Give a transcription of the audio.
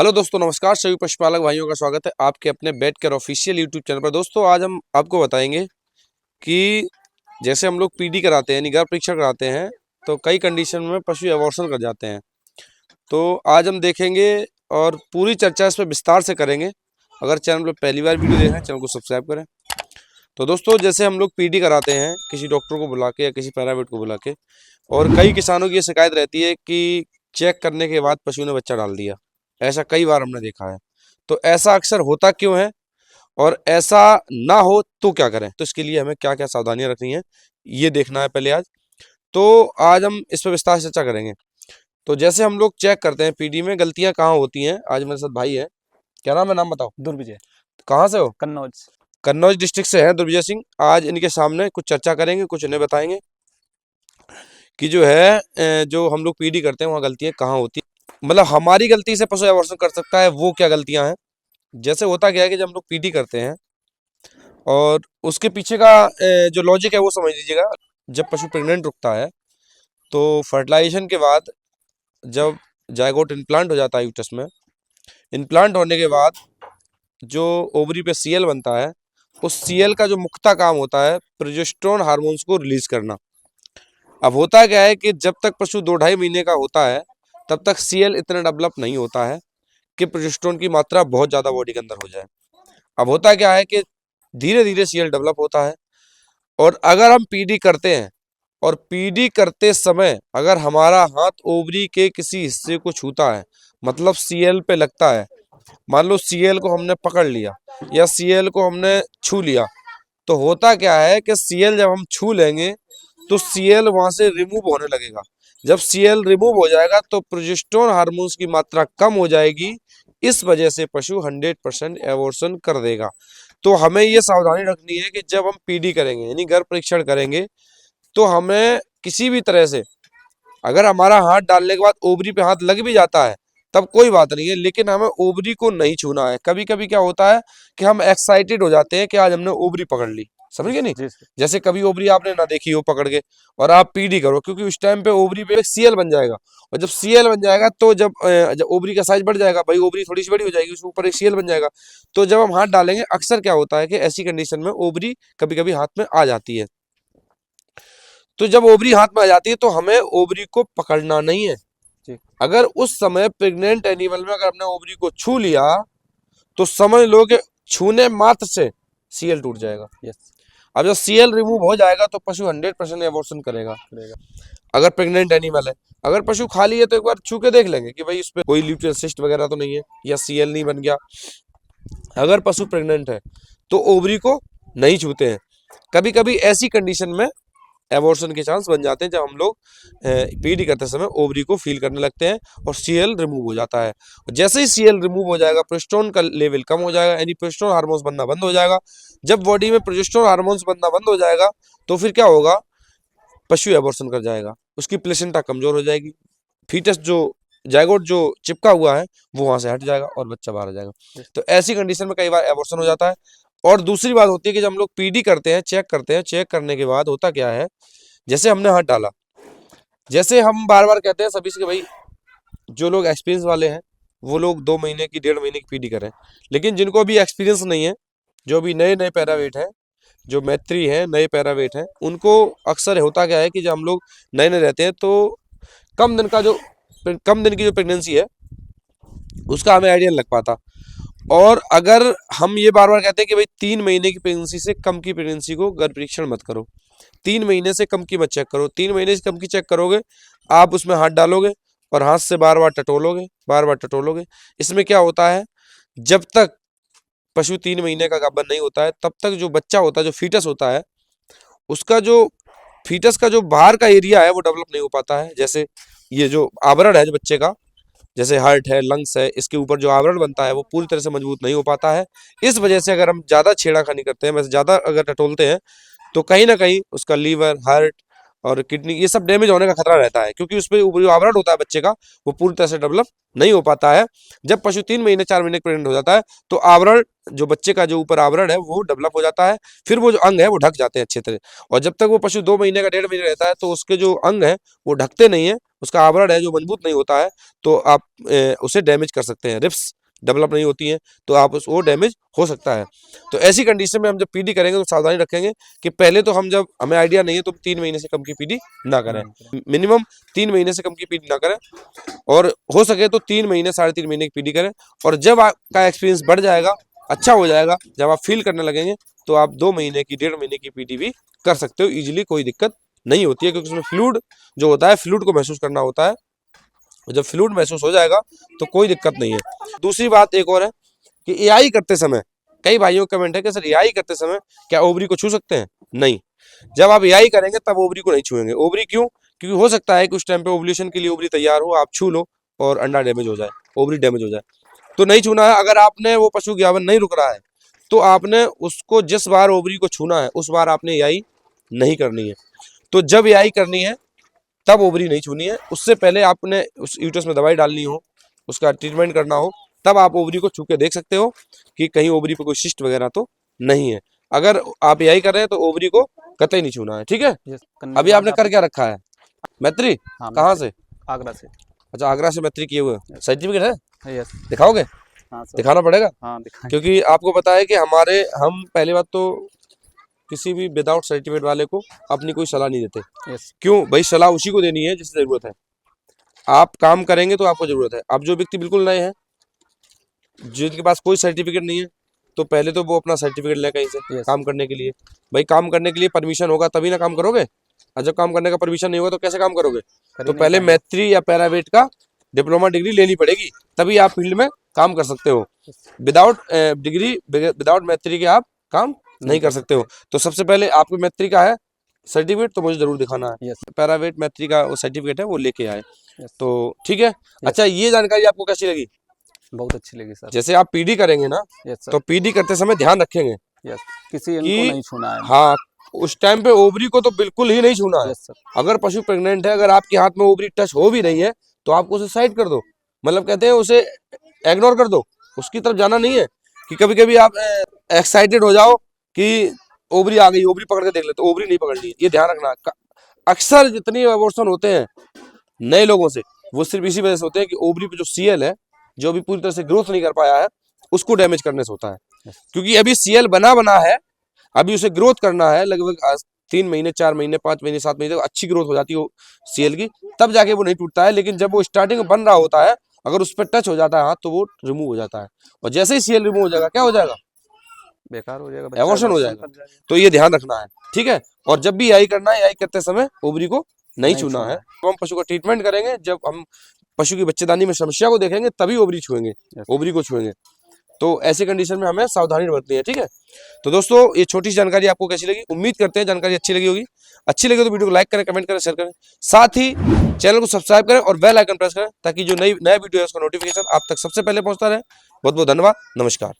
Hello दोस्तों, नमस्कार। सभी पशुपालक भाइयों का स्वागत है आपके अपने बेट केयर ऑफिशियल यूट्यूब चैनल पर। दोस्तों, आज हम आपको बताएंगे कि जैसे हम लोग पीडी कराते हैं, निगाह परीक्षण कराते हैं, तो कई कंडीशन में पशु अबॉर्शन कर जाते हैं। तो आज हम देखेंगे और पूरी चर्चा इस पर विस्तार से करेंगे। अगर चैनल पर पहली बार वीडियो देख रहे हैं, चैनल को सब्सक्राइब करें। तो दोस्तों, जैसे हम लोग पीडी कराते हैं किसी डॉक्टर को बुला के या किसी पैरावेट को बुला के, और कई किसानों की ये शिकायत रहती है कि चेक करने के बाद पशु ने बच्चा डाल दिया। ऐसा कई बार हमने देखा है। तो ऐसा अक्सर होता क्यों है और ऐसा ना हो तो क्या करें? तो इसके लिए हमें क्या क्या सावधानियां रखनी है, ये देखना है पहले आज। तो आज हम इस पर विस्तार से चर्चा करेंगे। तो जैसे हम लोग चेक करते हैं पीडी में, गलतियां कहाँ होती हैं। आज मेरे साथ भाई है। क्या नाम है? नाम बताओ। दुर्विजय। कहाँ से हो? कन्नौज। कन्नौज डिस्ट्रिक्ट से है दुर्विजय सिंह। आज इनके सामने कुछ चर्चा करेंगे, कुछ इन्हें बताएंगे कि जो है जो हम लोग पीडी करते हैं वहाँ गलतियां कहाँ होती है। मतलब हमारी गलती से पशु अबॉर्शन कर सकता है, वो क्या गलतियां हैं। जैसे होता क्या है कि जब हम लोग पीडी करते हैं और उसके पीछे का जो लॉजिक है वो समझ लीजिएगा। जब पशु प्रेग्नेंट रुकता है तो फर्टिलाइजेशन के बाद जब जायगोट इम्प्लांट हो जाता है यूट्रस में, इम्प्लांट होने के बाद जो ओवरी पे सीएल बनता है, उस सीएल का जो मुख्य काम होता है प्रोजेस्टेरोन हार्मोन्स को रिलीज करना। अब होता क्या है कि जब तक पशु 2-2.5 महीने का होता है तब तक सीएल इतना डेवलप नहीं होता है कि प्रोजेस्टेरोन की मात्रा बहुत ज़्यादा बॉडी के अंदर हो जाए। अब होता क्या है कि धीरे धीरे सीएल डेवलप होता है, और अगर हम पीडी करते हैं और पीडी करते समय अगर हमारा हाथ ओवरी के किसी हिस्से को छूता है, मतलब सीएल पे लगता है, मान लो सीएल को हमने पकड़ लिया या सीएल को हमने छू लिया, तो होता क्या है कि सीएल जब हम छू लेंगे तो सीएल वहां से रिमूव होने लगेगा। जब सीएल रिमूव हो जाएगा तो प्रोजेस्टेरोन हार्मोन्स की मात्रा कम हो जाएगी। इस वजह से पशु 100% एबॉर्शन कर देगा। तो हमें ये सावधानी रखनी है कि जब हम पीडी करेंगे यानी गर्भ परीक्षण करेंगे, तो हमें किसी भी तरह से, अगर हमारा हाथ डालने के बाद ओवरी पे हाथ लग भी जाता है तब कोई बात नहीं है, लेकिन हमें ओवरी को नहीं छूना है। कभी कभी क्या होता है कि हम एक्साइटेड हो जाते हैं कि आज हमने ओवरी पकड़ ली, समझ गए नहीं? जी सर। जैसे कभी ओवरी आपने ना देखी हो पकड़ के, और आप पीडी करो, क्योंकि उस टाइम पे ओवरी पे एक सीएल बन जाएगा। और जब सीएल बन जाएगा तो जब ओवरी का साइज बढ़ जाएगा, भाई ओवरी थोड़ी सी बड़ी हो जाएगी, उसके ऊपर एक सीएल बन जाएगा। तो जब हम हाथ डालेंगे, अक्सर क्या होता है कि ऐसी कंडीशन में ओवरी कभी कभी हाथ में आ जाती है। तो जब ओवरी हाथ में आ जाती है तो हमें ओवरी को पकड़ना नहीं है। जी। अगर उस समय प्रेग्नेंट एनिमल में अगर हमने ओवरी को छू लिया तो समझ लो कि छूने मात्र से सीएल टूट जाएगा। यस। अब जब सीएल रिमूव हो जाएगा तो पशु 100% एबॉर्शन करेगा, अगर प्रेग्नेंट एनिमल है। अगर पशु खाली है तो एक बार छू के देख लेंगे कि भाई इस पे कोई ल्यूटियन सिस्ट वगैरह तो नहीं है या सीएल नहीं बन गया। अगर पशु प्रेग्नेंट है तो ओवरी को नहीं छूते हैं। कभी कभी ऐसी कंडीशन में एबॉर्शन के चांस बन जाते हैं जब हम लोग पीडी करते समय ओवरी को फील करने लगते हैं और सीएल रिमूव हो जाता है। जैसे ही सीएल रिमूव हो जाएगा, प्रोजेस्टेरोन का लेवल कम हो जाएगा, यानी प्रोजेस्टेरोन हार्मोन्स बनना बंद हो जाएगा। जब बॉडी में प्रोजेस्टेरोन हार्मोन्स बनना बंद हो जाएगा तो फिर क्या होगा? पशु एबॉर्शन कर जाएगा, उसकी प्लेसेंटा कमजोर हो जाएगी, फीटस जो जायगोट जो चिपका हुआ है वो वहां से हट जाएगा और बच्चा बाहर आ जाएगा। तो ऐसी कंडीशन में कई बार एबॉर्शन हो जाता है। और दूसरी बात होती है कि जब हम लोग पीडी करते हैं, चेक करते हैं, चेक करने के बाद होता क्या है, जैसे हमने हाथ डाला, जैसे हम बार बार कहते हैं सभी से कि भाई जो लोग एक्सपीरियंस वाले हैं वो लोग 2 महीने की 1.5 महीने की पीडी करें। लेकिन जिनको अभी एक्सपीरियंस नहीं है, जो भी नए नए पैरावेट हैं, जो मैत्री हैं, नए पैरावेट हैं, उनको अक्सर होता क्या है कि जब हम लोग नए नए रहते हैं तो कम दिन का जो कम दिन की जो प्रेगनेंसी है उसका हमें आइडिया नहीं लग पाता। और अगर हम ये बार बार कहते हैं कि भाई 3 महीने की प्रेगनेंसी से कम की प्रेगनेंसी को गर्भ परीक्षण मत करो, 3 महीने से कम की मत चेक करो। 3 महीने से कम की चेक करोगे, आप उसमें हाथ डालोगे और हाथ से बार बार टटोलोगे, बार बार टटोलोगे। इसमें क्या होता है, जब तक पशु 3 महीने का गाभन नहीं होता है तब तक जो बच्चा होता है, जो फीटस होता है, उसका जो फीटस का जो बाहर का एरिया है वो डेवलप नहीं हो पाता है। जैसे ये जो आवरण है जो बच्चे का, जैसे हार्ट है, लंग्स है, इसके ऊपर जो आवरण बनता है वो पूरी तरह से मजबूत नहीं हो पाता है। इस वजह से अगर हम ज़्यादा छेड़ाखानी करते हैं, वैसे ज़्यादा अगर टटोलते हैं, तो कहीं ना कहीं उसका लीवर, हार्ट और किडनी ये सब डैमेज होने का खतरा रहता है, क्योंकि उस पर जो आवरण होता है बच्चे का वो पूरी तरह से डेवलप नहीं हो पाता है। जब पशु 3 महीने 4 महीने प्रेग्नेंट हो जाता है तो आवरण, जो बच्चे का जो ऊपर आवरण है वो डेवलप हो जाता है, फिर वो जो अंग है वो ढक जाते हैं अच्छे तरह। और जब तक वो पशु 2 महीने का 1.5 महीने रहता है तो उसके जो अंग है वो ढकते नहीं है, उसका आवरण है जो मजबूत नहीं होता है, तो आप उसे डैमेज कर सकते हैं। रिप्स डेवलप नहीं होती हैं तो आप वो डैमेज हो सकता है। तो ऐसी कंडीशन में हम जब पीडी करेंगे तो सावधानी रखेंगे कि पहले तो हम जब हमें आइडिया नहीं है तो 3 महीने से कम की पीडी ना करें, मिनिमम 3 महीने से कम की पीडी ना करें, और हो सके तो 3 महीने 3.5 महीने की पीडी करें। और जब आपका एक्सपीरियंस बढ़ जाएगा, अच्छा हो जाएगा, जब आप फील करने लगेंगे तो आप 2 महीने की 1.5 महीने की पीडी भी कर सकते हो इजीली, कोई दिक्कत नहीं होती है, क्योंकि उसमें फ्लूइड जो होता है, फ्लूइड को महसूस करना होता है। जब फ्लूइड महसूस हो जाएगा तो कोई दिक्कत नहीं है। दूसरी बात एक और है कि एआई करते समय कई भाइयों का कमेंट है कि सर एआई करते समय क्या ओवरी को छू सकते हैं? नहीं, जब आप एआई करेंगे तब ओवरी को नहीं छुएंगे। ओवरी क्यों? क्योंकि हो सकता है कि उस टाइम पे ओवुलेशन के लिए ओवरी तैयार हो, आप छू लो और अंडा डैमेज हो जाए, ओवरी डैमेज हो जाए, तो नहीं छूना है। अगर आपने वो पशु ज्ञापन नहीं रुक रहा है तो आपने उसको जिस बार ओवरी को छूना है उस बार आपने एआई नहीं करनी है। तो जब एआई करनी है तब ओवरी नहीं छूनी है, उससे पहले आपने उस यूट्रस में दवाई डालनी हो, उसका ट्रीटमेंट करना हो, तब आप ओवरी को छू के देख सकते हो कि कहीं ओवरी पे कोई शिस्ट वगैरह तो नहीं है। अगर आप यही कर रहे हैं तो ओवरी को कतई नहीं छूना है, ठीक है। अभी आपने कर क्या रखा है? मैत्री? हाँ, कहाँ से? आगरा से। अच्छा, आगरा से मैत्री किए हुए, सर्टिफिकेट है? यस। दिखाओगे? हाँ सर। दिखाना पड़ेगा, हाँ दिखाएं। क्योंकि आपको पता है कि हम पहली बात तो किसी भी विदाउट सर्टिफिकेट वाले को अपनी कोई सलाह नहीं देते। यस। क्यों भाई? सलाह उसी को देनी है जिसे जरूरत है। आप काम करेंगे तो आपको जरूरत है। अब जो व्यक्ति बिल्कुल नए हैं, जिनके पास कोई सर्टिफिकेट नहीं है, तो पहले तो वो अपना सर्टिफिकेट ले कहीं से काम करने के लिए। भाई काम करने के लिए परमिशन होगा तभी ना काम करोगे, और जब काम करने का परमिशन नहीं होगा तो कैसे काम करोगे? तो पहले मैत्री या पैरावेट का डिप्लोमा डिग्री लेनी पड़ेगी, तभी आप फील्ड में काम कर सकते हो। विदाउट डिग्री, विदाउट मैत्री के आप काम नहीं कर सकते हो। तो सबसे पहले आपको मैत्री का है सर्टिफिकेट तो मुझे जरूर दिखाना है। पैरावेट मैत्री का वो सर्टिफिकेट है वो लेके आए, तो ठीक है। अच्छा, ये जानकारी आपको कैसी लगी? बहुत अच्छी लगी सर। जैसे आप पीडी करेंगे ना, तो पीडी करते समय ध्यान रखेंगे किसी इनको नहीं छूना है। हाँ, उस टाइम पे ओवरी को तो बिल्कुल ही नहीं छूना है। अगर पशु प्रेग्नेंट है, अगर आपके हाथ में ओवरी टच हो भी रही है तो आपको उसे साइड कर दो, मतलब कहते हैं उसे इग्नोर कर दो, उसकी तरफ जाना नहीं है। कि कभी कभी आप एक्साइटेड हो जाओ कि ओवरी आ गई, ओवरी पकड़ के देख ले, तो ओवरी नहीं पकड़नी है, ये ध्यान रखना। अक्सर जितनी अबॉर्शन होते हैं नए लोगों से, वो सिर्फ इसी वजह से होते हैं कि ओवरी पे जो सीएल है, जो अभी पूरी तरह से ग्रोथ नहीं कर पाया है, उसको डैमेज करने से होता है। क्योंकि अभी सीएल बना है, अभी उसे ग्रोथ करना है, लगभग 3 महीने 4 महीने 5 महीने 7 महीने तक अच्छी ग्रोथ हो जाती है सीएल की, तब जाके वो नहीं टूटता है। लेकिन जब वो स्टार्टिंग में बन रहा होता है, अगर उस पर टच हो जाता है हाथ, तो वो रिमूव हो जाता है, और जैसे ही सीएल रिमूव हो जाएगा क्या हो जाएगा? बेकार हो जाएगा, एबॉर्शन हो जाएगा। तो ये ध्यान रखना है, ठीक है। और जब भी एआई करना है, एआई करते समय ओवरी को नहीं छूना है। तो हम पशु का ट्रीटमेंट करेंगे, जब हम पशु की बच्चेदानी में समस्या को देखेंगे तभी ओवरी छुएंगे, ओवरी को छुएंगे। तो ऐसे कंडीशन में हमें सावधानी बरतनी है, ठीक है। तो दोस्तों, ये छोटी सी जानकारी आपको कैसी लगी? उम्मीद करते हैं जानकारी अच्छी लगी होगी। अच्छी लगी तो वीडियो को लाइक करें, कमेंट करें, शेयर करें, साथ ही चैनल को सब्सक्राइब करें और बेल आइकन प्रेस करें, ताकि जो नया वीडियो है उसका नोटिफिकेशन आप तक सबसे पहले पहुंचता रहे। बहुत बहुत धन्यवाद, नमस्कार।